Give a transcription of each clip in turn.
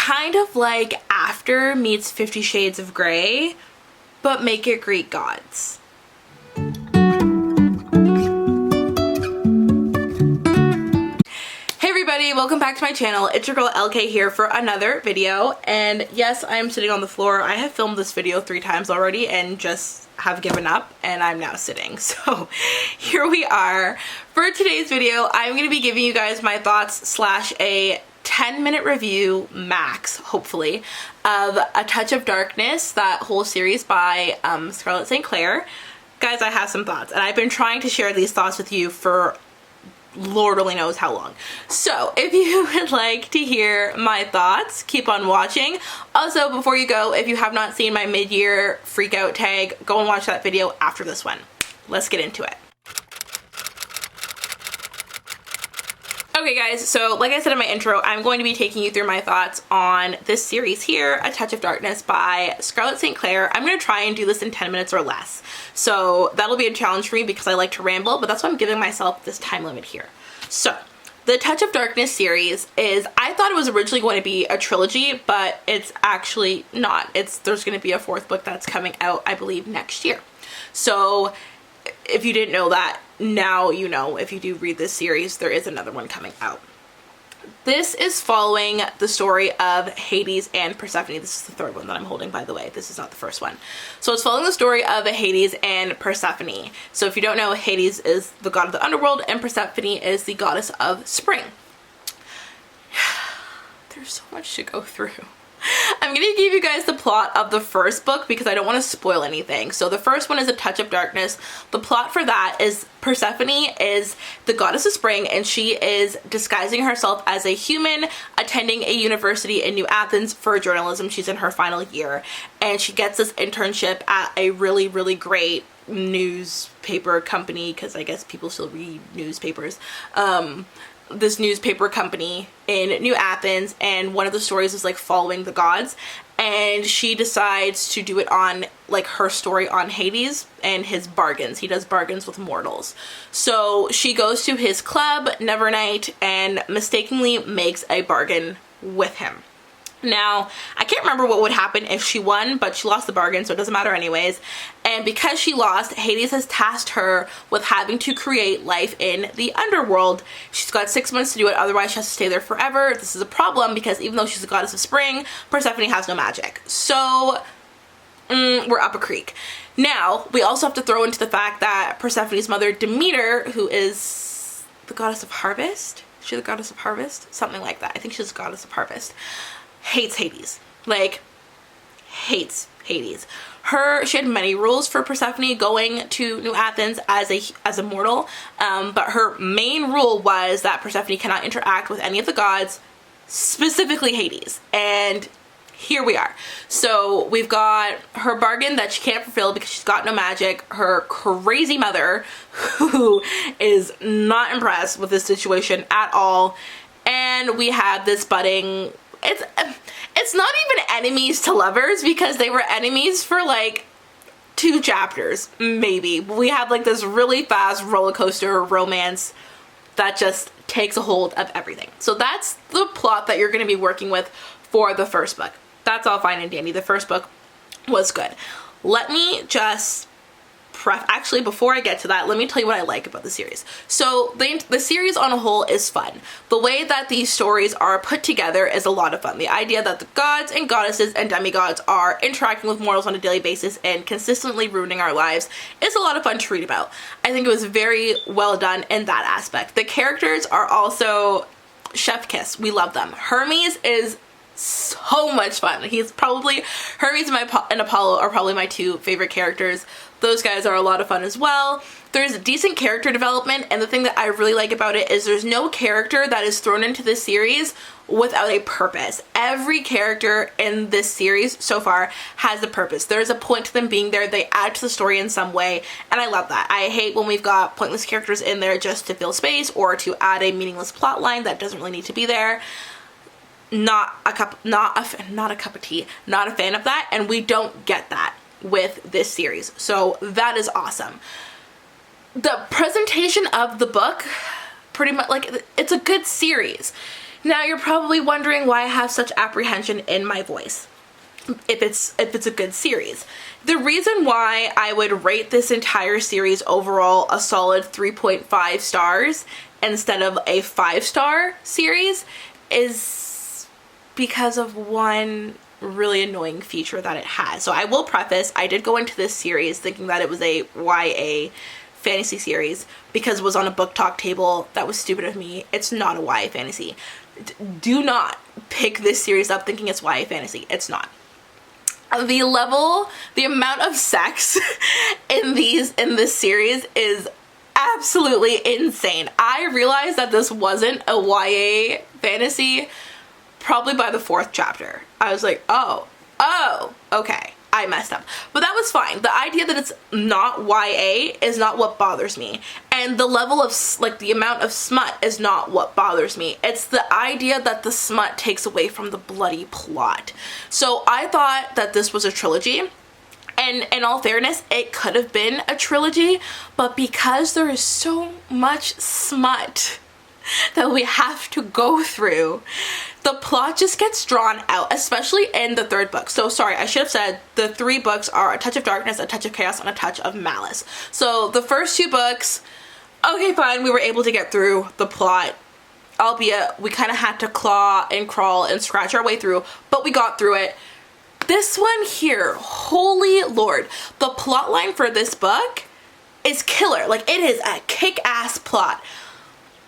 kind of like After meets 50 Shades of Grey, but make it Greek gods. Hey everybody, welcome back to my channel. It's your girl Elle.K here for another video, and yes, I am sitting on the floor. I have filmed this video 3 times already and just have given up, and I'm now sitting. So here we are. For today's video, I'm going to be giving you guys my thoughts slash a 10-minute review max, hopefully, of A Touch of Darkness, that whole series by Scarlett St. Clair. Guys, I have some thoughts, and I've been trying to share these thoughts with you for Lord only knows how long. So if you would like to hear my thoughts, keep on watching. Also, before you go, if you have not seen my mid-year freak out tag, go and watch that video after this one. Let's get into it. Okay guys, so like I said in my intro, I'm going to be taking you through my thoughts on this series here, A Touch of Darkness by Scarlett St. Clair. I'm going to try and do this in 10 minutes or less. So that'll be a challenge for me because I like to ramble, but that's why I'm giving myself this time limit here. So, the Touch of Darkness series is, I thought it was originally going to be a trilogy, but it's actually not. There's going to be a 4th book that's coming out, I believe, next year. So, if you didn't know that, now you know. If you do read this series, there is another one coming out. This is following the story of Hades and Persephone. This is the 3rd one that I'm holding, by the way. This is not the 1st one. So it's following the story of Hades and Persephone. So if you don't know, Hades is the god of the underworld and Persephone is the goddess of spring. There's so much to go through. I'm going to give you guys the plot of the 1st book because I don't want to spoil anything. So the 1st one is A Touch of Darkness. The plot for that is Persephone is the goddess of spring, and she is disguising herself as a human attending a university in New Athens for journalism. She's in her final year, and she gets this internship at a really, really great newspaper company, because I guess people still read newspapers. This newspaper company in New Athens, and one of the stories is like following the gods, and she decides to do it on like her story on Hades and his bargains. He does bargains with mortals. So she goes to his club, Nevernight, and mistakenly makes a bargain with him. Now, I can't remember what would happen if she won, but she lost the bargain, so it doesn't matter anyways. And because she lost, Hades has tasked her with having to create life in the underworld. She's got 6 months to do it, otherwise she has to stay there forever. This is a problem because even though she's the goddess of spring, Persephone has no magic. So, we're up a creek. Now, we also have to throw into the fact that Persephone's mother, Demeter, who is the goddess of harvest? Is she the goddess of harvest? Something like that. I think she's the goddess of harvest. Hates Hades. Like, hates Hades. She had many rules for Persephone going to New Athens as a mortal, but her main rule was that Persephone cannot interact with any of the gods, specifically Hades. And here we are. So we've got her bargain that she can't fulfill because she's got no magic, her crazy mother who is not impressed with this situation at all, and we have this budding, it's not even enemies to lovers because they were enemies for like 2 chapters, maybe. We have like this really fast roller coaster romance that just takes a hold of everything. So that's the plot that you're going to be working with for the 1st book. That's all fine and dandy. The 1st book was good. Let me just actually, before I get to that, let me tell you what I like about the series. So the series on a whole is fun. The way that these stories are put together is a lot of fun. The idea that the gods and goddesses and demigods are interacting with mortals on a daily basis and consistently ruining our lives is a lot of fun to read about. I think it was very well done in that aspect. The characters are also chef kiss. We love them. Hermes is so much fun. Hermes and Apollo are probably my 2 favorite characters. Those guys are a lot of fun as well. There's decent character development, and the thing that I really like about it is there's no character that is thrown into this series without a purpose. Every character in this series so far has a purpose. There's a point to them being there. They add to the story in some way, and I love that. I hate when we've got pointless characters in there just to fill space or to add a meaningless plot line that doesn't really need to be there. Not a cup of tea. Not a fan of that, and we don't get that with this series. So that is awesome. The presentation of the book, pretty much, like, it's a good series. Now you're probably wondering why I have such apprehension in my voice if it's a good series. The reason why I would rate this entire series overall a solid 3.5 stars instead of a 5-star series is because of one really annoying feature that it has. So I will preface, I did go into this series thinking that it was a YA fantasy series because it was on a book talk table. That was stupid of me. It's not a YA fantasy. Do not pick this series up thinking it's YA fantasy. It's not. The amount of sex in this series is absolutely insane. I realized that this wasn't a YA fantasy probably by the 4th chapter. I was like, oh, okay, I messed up. But that was fine. The idea that it's not YA is not what bothers me. And the level of, like, the amount of smut is not what bothers me. It's the idea that the smut takes away from the bloody plot. So I thought that this was a trilogy. And in all fairness, it could have been a trilogy, but because there is so much smut that we have to go through, the plot just gets drawn out, especially in the 3rd book. So sorry, I should have said the 3 books are A Touch of Darkness, A Touch of Chaos, and A Touch of Malice. So the first 2 books, okay, fine, we were able to get through the plot, albeit we kind of had to claw and crawl and scratch our way through, but we got through it. This one here, holy lord, the plot line for this book is killer. Like, it is a kick-ass plot.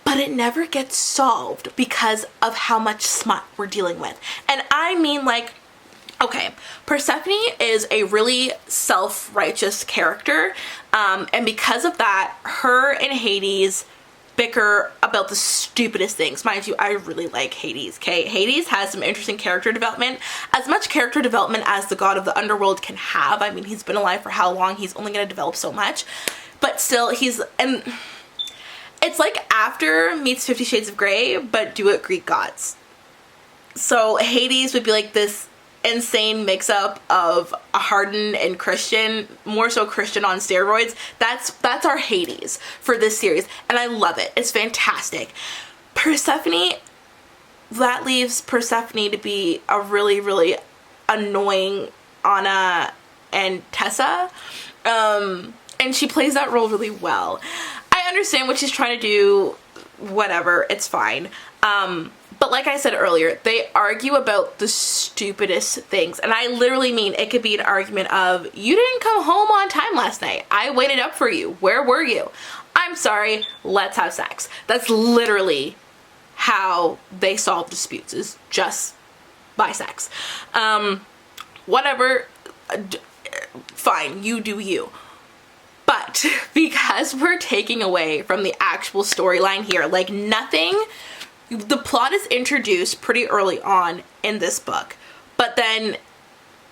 But it never gets solved because of how much smut we're dealing with. And I mean, like, okay, Persephone is a really self-righteous character. And because of that, her and Hades bicker about the stupidest things. Mind you, I really like Hades, okay? Hades has some interesting character development. As much character development as the god of the underworld can have. I mean, he's been alive for how long? He's only going to develop so much. But still, and it's like After meets 50 Shades of Grey, but do it Greek gods. So Hades would be like this insane mix-up of a hardened and Christian, more so Christian on steroids. That's our Hades for this series, and I love it. It's fantastic. Persephone, that leaves Persephone to be a really, really annoying Anna and Tessa, and she plays that role really well. I understand what she's trying to do, whatever, it's fine. But like I said earlier, they argue about the stupidest things. And I literally mean, it could be an argument of, you didn't come home on time last night. I waited up for you. Where were you? I'm sorry, let's have sex. That's literally how they solve disputes, is just by sex. Whatever, fine, you do you. But because we're taking away from the actual storyline here, like nothing, the plot is introduced pretty early on in this book, but then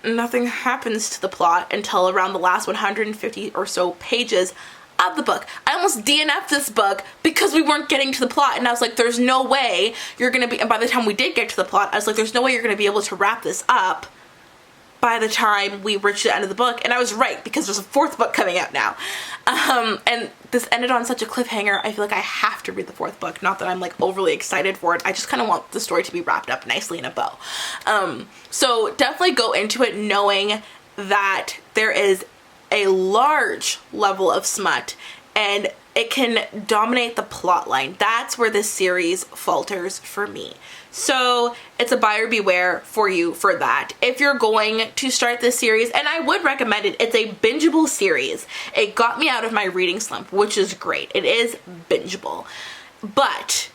nothing happens to the plot until around the last 150 or so pages of the book. I almost DNF'd this book because we weren't getting to the plot, and I was like, there's no way you're gonna be, and by the time we did get to the plot, I was like, there's no way you're gonna be able to wrap this up by the time we reached the end of the book. And I was right, because there's a 4th book coming out now. And this ended on such a cliffhanger, I feel like I have to read the 4th book. Not that I'm like overly excited for it, I just kind of want the story to be wrapped up nicely in a bow. So definitely go into it knowing that there is a large level of smut and it can dominate the plot line. That's where this series falters for me. So it's a buyer beware for you for that. If you're going to start this series, and I would recommend it, it's a bingeable series. It got me out of my reading slump, which is great. It is bingeable. But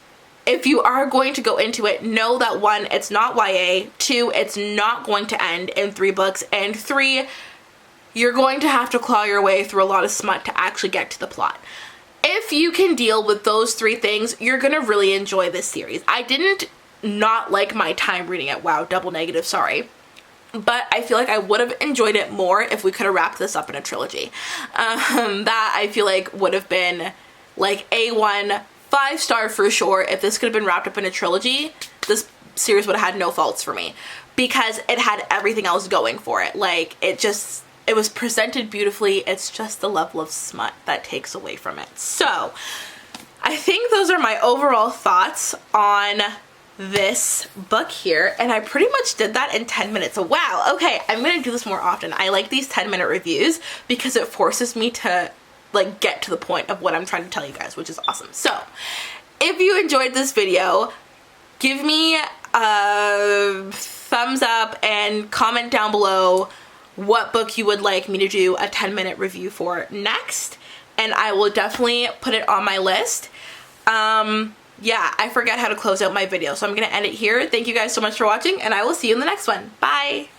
if you are going to go into it, know that 1, it's not YA, 2, it's not going to end in 3 books, and 3, you're going to have to claw your way through a lot of smut to actually get to the plot. If you can deal with those 3 things, you're gonna really enjoy this series. I didn't not like my time reading it. Wow, double negative, sorry. But I feel like I would have enjoyed it more if we could have wrapped this up in a trilogy. That I feel like would have been like A1, 5-star for sure. If this could have been wrapped up in a trilogy, this series would have had no faults for me, because it had everything else going for it. Like, it was presented beautifully. It's just the level of smut that takes away from it. So I think those are my overall thoughts on this book here, and I pretty much did that in 10 minutes. Wow, okay, I'm gonna do this more often. I like these 10-minute reviews because it forces me to like get to the point of what I'm trying to tell you guys, which is awesome. So if you enjoyed this video, give me a thumbs up and comment down below what book you would like me to do a 10-minute review for next, and I will definitely put it on my list. Yeah, I forgot how to close out my video, so I'm gonna end it here. Thank you guys so much for watching, and I will see you in the next one. Bye!